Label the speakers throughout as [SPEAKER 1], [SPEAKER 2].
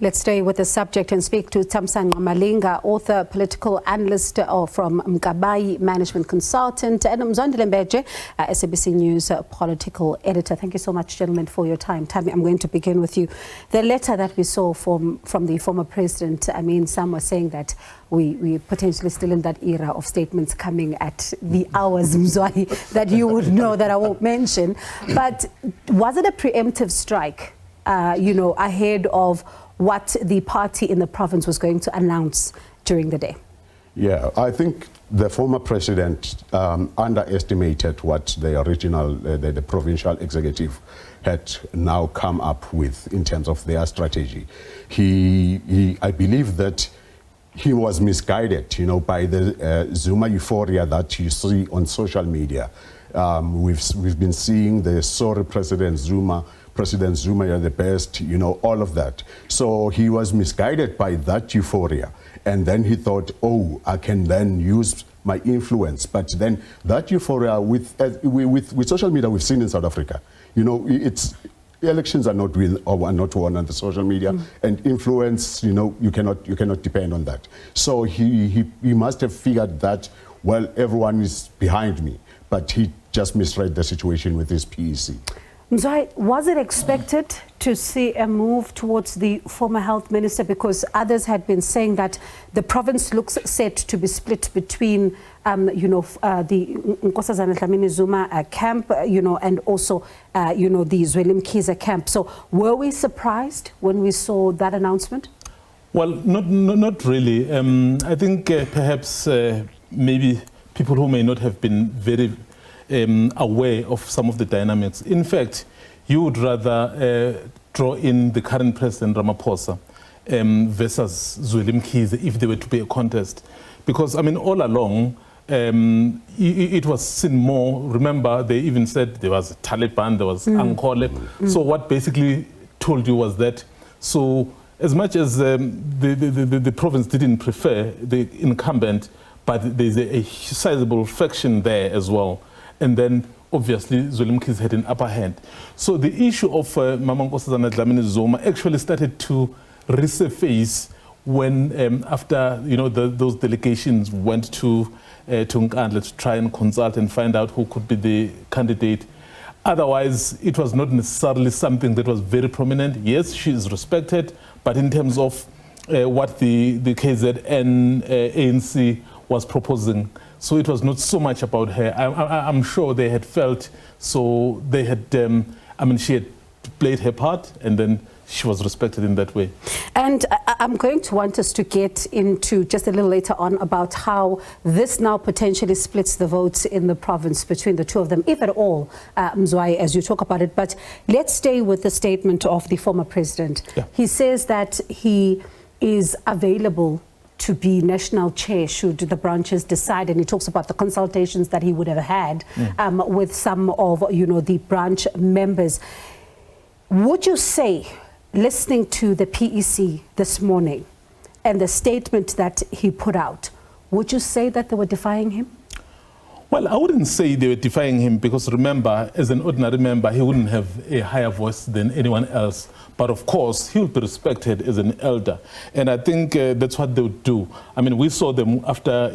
[SPEAKER 1] Let's stay with the subject and speak to Thamsanqa Malinga, author, political analyst from Mkabayi, management consultant, and Mzwandile Mbeje, SABC News political editor. Thank you so much, gentlemen, for your time. Tammy, I'm going to begin with you. The letter that we saw from the former president, I mean, some were saying that we potentially still in that era of statements coming at the hours, Mzwai, that you would know that I won't mention. But was it a preemptive strike, ahead of what the party in the province was going to announce during the day?
[SPEAKER 2] Yeah, I think the former president underestimated what the original, the provincial executive had now come up with in terms of their strategy. I believe that he was misguided, by the Zuma euphoria that you see on social media. We've been seeing the sorry President Zuma, you're the best, all of that. So he was misguided by that euphoria. And then he thought, oh, I can then use my influence. But then that euphoria with social media we've seen in South Africa, elections are not won on the social media, and influence, you cannot depend on that. So he must have figured that, well, everyone is behind me, but he just misread the situation with his PEC.
[SPEAKER 1] Mzwai, was it expected to see a move towards the former health minister, because others had been saying that the province looks set to be split between, the Nkosazana Dlamini-Zuma camp, and also, the Zweli Mkhize camp. So were we surprised when we saw that announcement?
[SPEAKER 3] Well, not really. I think perhaps maybe people who may not have been very aware of some of the dynamics. In fact, you would rather draw in the current president, Ramaphosa, versus Zweli Mkhize if there were to be a contest. Because, I mean, all along, it was seen more. Remember, they even said there was Taliban, there was Ankole. So what basically told you was that, so as much as the province didn't prefer the incumbent, but there's a sizable faction there as well. And then, obviously, Zweli Mkhize had an upper hand. So the issue of Mama Nkosazana Dlamini-Zuma actually started to resurface when, after those delegations went to Nkandla to try and consult and find out who could be the candidate. Otherwise, it was not necessarily something that was very prominent. Yes, she is respected, but in terms of what the KZN ANC was proposing, so it was not so much about her. I'm sure they had felt, so they had, she had played her part, and then she was respected in that way.
[SPEAKER 1] And I'm going to want us to get into just a little later on about how this now potentially splits the votes in the province between the two of them, if at all, Mzwai, as you talk about it. But let's stay with the statement of the former president. Yeah. He says that he is available to be national chair should the branches decide, and he talks about the consultations that he would have had with some of the branch members. Would you say, listening to the PEC this morning and the statement that he put out, would you say that they were defying him?
[SPEAKER 3] Well, I wouldn't say they were defying him, because remember, as an ordinary member, he wouldn't have a higher voice than anyone else. But of course, he would be respected as an elder. And I think that's what they would do. I mean, we saw them after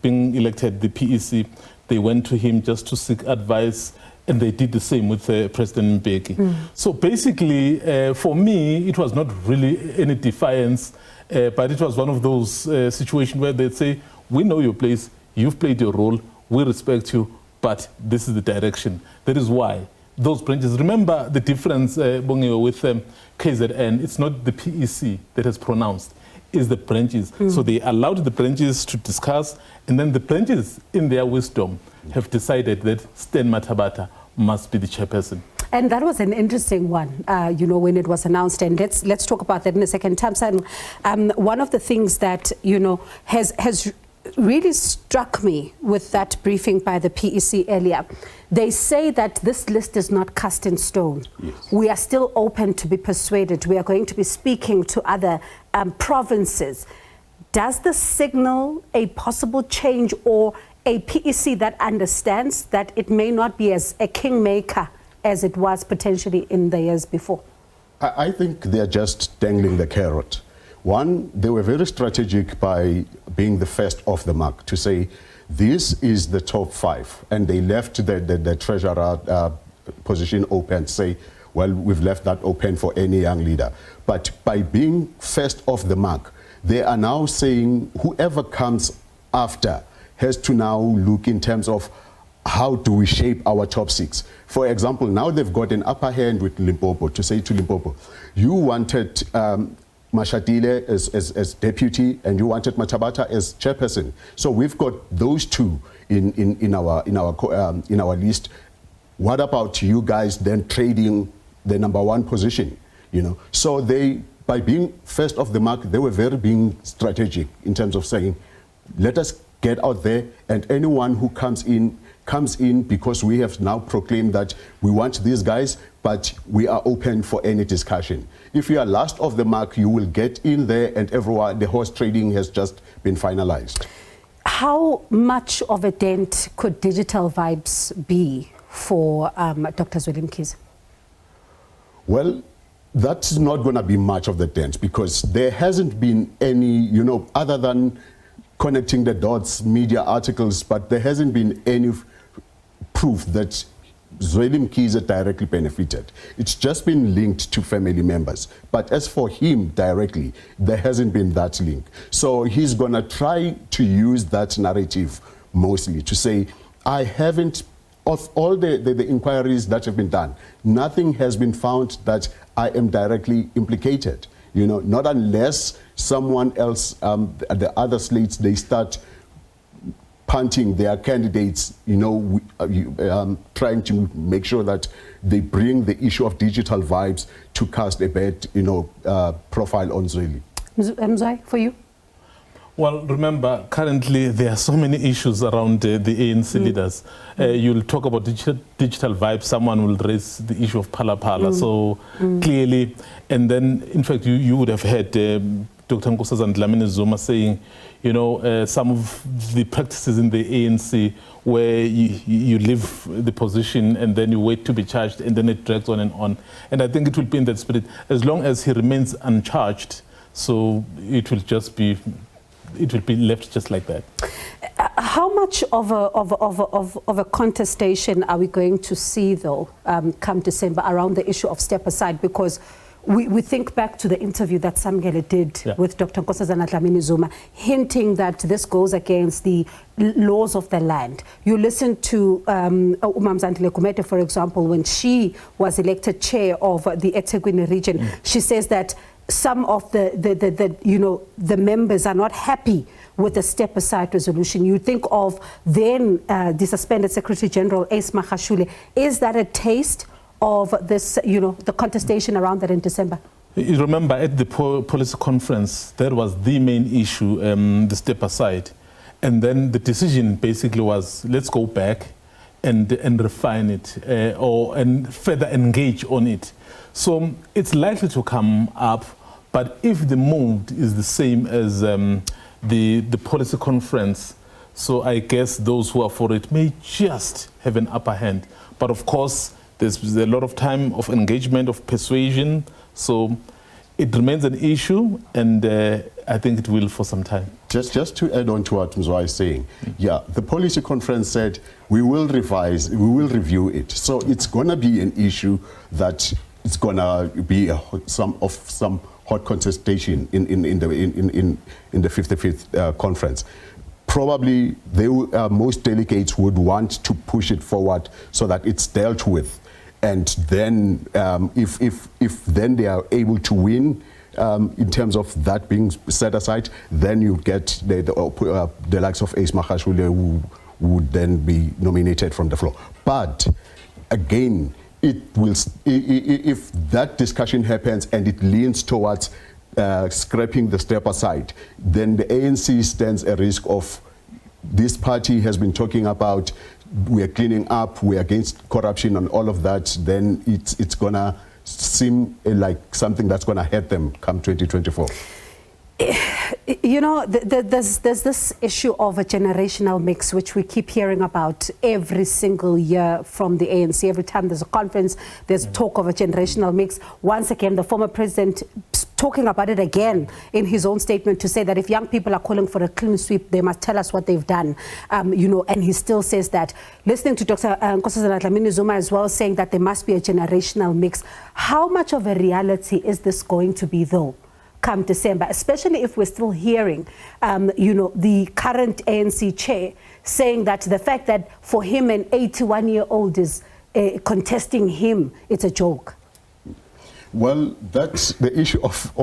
[SPEAKER 3] being elected, the PEC, they went to him just to seek advice, and they did the same with President Mbeje. So basically, for me, it was not really any defiance, but it was one of those situations where they'd say, we know your place, you've played your role, we respect you, but this is the direction. That is why those branches, remember the difference, Bongiwe, with KZN, it's not the PEC that has pronounced, it's the branches. So they allowed the branches to discuss, and then the branches, in their wisdom, have decided that Stan Mathabata must be the chairperson.
[SPEAKER 1] And that was an interesting one, when it was announced. And let's talk about that in a second. Thamsanqa, one of the things that, has really struck me with that briefing by the PEC earlier, they say that this list is not cast in stone. Yes. We are still open to be persuaded. We are going to be speaking to other provinces. Does this signal a possible change, or a PEC that understands that it may not be as a kingmaker as it was potentially in the years before?
[SPEAKER 2] I think they're just dangling the carrot. One, they were very strategic by being the first off the mark to say, this is the top 5. And they left the treasurer position open, say, well, we've left that open for any young leader. But by being first off the mark, they are now saying whoever comes after has to now look in terms of how do we shape our top 6. For example, now they've got an upper hand with Limpopo to say to Limpopo, you wanted Mashatile as deputy and you wanted Matabata as chairperson. So we've got those two in our list. What about you guys then trading the number 1 position? You know, so they, by being first off the mark, they were very being strategic in terms of saying, let us get out there, and anyone who comes in because we have now proclaimed that we want these guys, but we are open for any discussion. If you are last off the mark, you will get in there, and everyone, the horse trading has just been finalized.
[SPEAKER 1] How much of a dent could digital vibes be for Dr. Zweli Mkhize?
[SPEAKER 2] Well, that's not going to be much of the dent, because there hasn't been any, you know, other than connecting the dots, media articles, but there hasn't been any proof that Zweli Mkhize directly benefited. It's just been linked to family members. But as for him directly, there hasn't been that link. So he's going to try to use that narrative mostly to say, I haven't, of all the inquiries that have been done, nothing has been found that I am directly implicated. You know, not unless someone else, the other slates, they start punting their candidates, you know, trying to make sure that they bring the issue of digital vibes to cast a bad, you know, profile on Zweli.
[SPEAKER 1] Mzwai, for you?
[SPEAKER 3] Well, remember, currently there are so many issues around the ANC leaders. You'll talk about digital vibes, someone will raise the issue of Phala Phala. So clearly, and then, in fact, you would have heard Dr. Nkosazana Dlamini-Zuma saying, you know, some of the practices in the ANC where you leave the position and then you wait to be charged and then it drags on and on. And I think it will be in that spirit, as long as he remains uncharged, so it will just be, it will be left just like that.
[SPEAKER 1] How much of a contestation are we going to see, though, come December around the issue of step aside? Because we think back to the interview that Samgele did with Dr. Nkosazana Dlamini-Zuma, hinting that this goes against the laws of the land. You listen to Mzwandile, for example, when she was elected chair of the eThekwini region, she says that some of the members are not happy with the step-aside resolution. You think of then the suspended Secretary General Ace Magashule. Is that a taste of this, you know, the contestation around that in December?
[SPEAKER 3] You remember at the policy conference, that was the main issue, the step-aside. And then the decision basically was, let's go back and refine it and further engage on it. So it's likely to come up, but if the mood is the same as the policy conference, so I guess those who are for it may just have an upper hand. But of course, there's a lot of time of engagement, of persuasion, so it remains an issue, and I think it will for some time.
[SPEAKER 2] Just to add on to what Mzwai is saying, yeah, the policy conference said we will revise, we will review it. So it's going to be an issue that it's going to be some hot contestation in the 55th conference. Probably most delegates would want to push it forward so that it's dealt with. And then if then they are able to win in terms of that being set aside, then you get the likes of Ace Magashule who would then be nominated from the floor. But again, it will, if that discussion happens and it leans towards scrapping the step aside, then the ANC stands a risk of, this party has been talking about we are cleaning up, we're against corruption and all of that, then it's going to seem like something that's going to hurt them come 2024.
[SPEAKER 1] You know, there's this issue of a generational mix, which we keep hearing about every single year from the ANC. Every time there's a conference, there's talk of a generational mix. Once again, the former president talking about it again in his own statement to say that if young people are calling for a clean sweep, they must tell us what they've done. You know, and he still says that. Listening to Dr. Nkosazana Dlamini-Zuma as well, saying that there must be a generational mix. How much of a reality is this going to be, though, come December, especially if we're still hearing, you know, the current ANC chair saying that the fact that for him an 81-year-old is contesting him, it's a joke?
[SPEAKER 2] Well, that's the issue of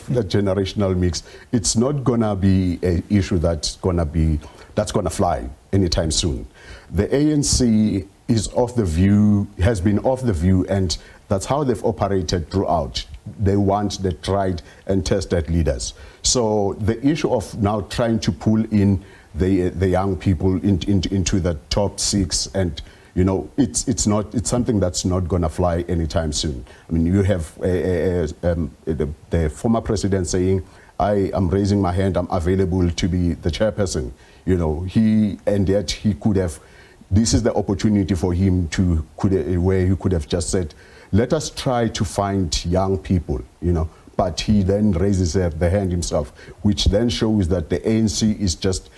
[SPEAKER 2] the generational mix. It's not gonna be an issue that's gonna fly anytime soon. The ANC is of the view, has been of the view, and that's how they've operated throughout. They want the tried and tested leaders. So the issue of now trying to pull in the young people into the top six, and you know, it's something that's not going to fly anytime soon. I mean, you have the former president saying, I am raising my hand, I'm available to be the chairperson. You know, and yet he could have, this is the opportunity for him to, where he could have just said, let us try to find young people, you know, but he then raises the hand himself, which then shows that the ANC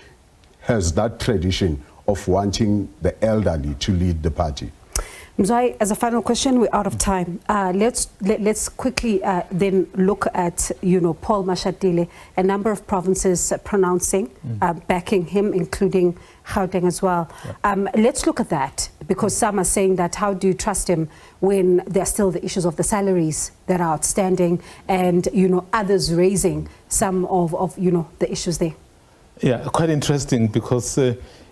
[SPEAKER 2] has that tradition of wanting the elderly to lead the party.
[SPEAKER 1] Mzwai, as a final question, we're out of time. Let's quickly then look at, you know, Paul Mashatile, a number of provinces pronouncing, backing him, including Gauteng as well. Yeah. Let's look at that, because some are saying that how do you trust him when there are still the issues of the salaries that are outstanding, and, you know, others raising some of you know, the issues there.
[SPEAKER 3] Yeah, quite interesting, because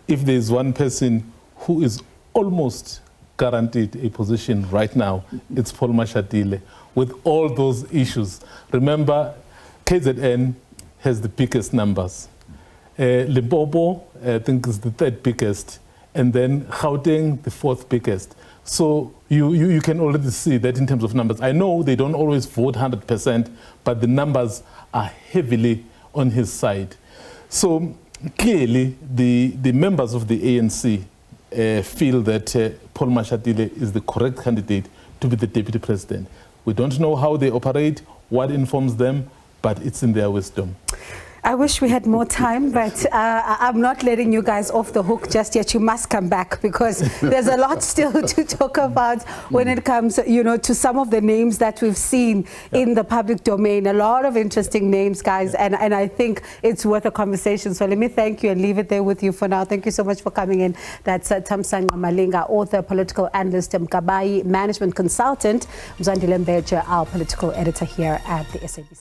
[SPEAKER 3] if there's one person who is almost guaranteed a position right now, it's Paul Mashatile, with all those issues. Remember, KZN has the biggest numbers. Limpopo, I think, is the third biggest, and then Gauteng, the fourth biggest. So you can already see that in terms of numbers. I know they don't always vote 100%, but the numbers are heavily on his side. So clearly, the members of the ANC feel that Paul Mashatile is the correct candidate to be the deputy president. We don't know how they operate, what informs them, but it's in their wisdom.
[SPEAKER 1] I wish we had more time, but I'm not letting you guys off the hook just yet. You must come back, because there's a lot still to talk about when it comes, you know, to some of the names that we've seen in the public domain. A lot of interesting names, guys, and I think it's worth a conversation. So let me thank you and leave it there with you for now. Thank you so much for coming in. That's Thamsanqa Malinga, author, political analyst, Mkabayi, management consultant, Mzwandile, Mbeje, our political editor here at the SABC.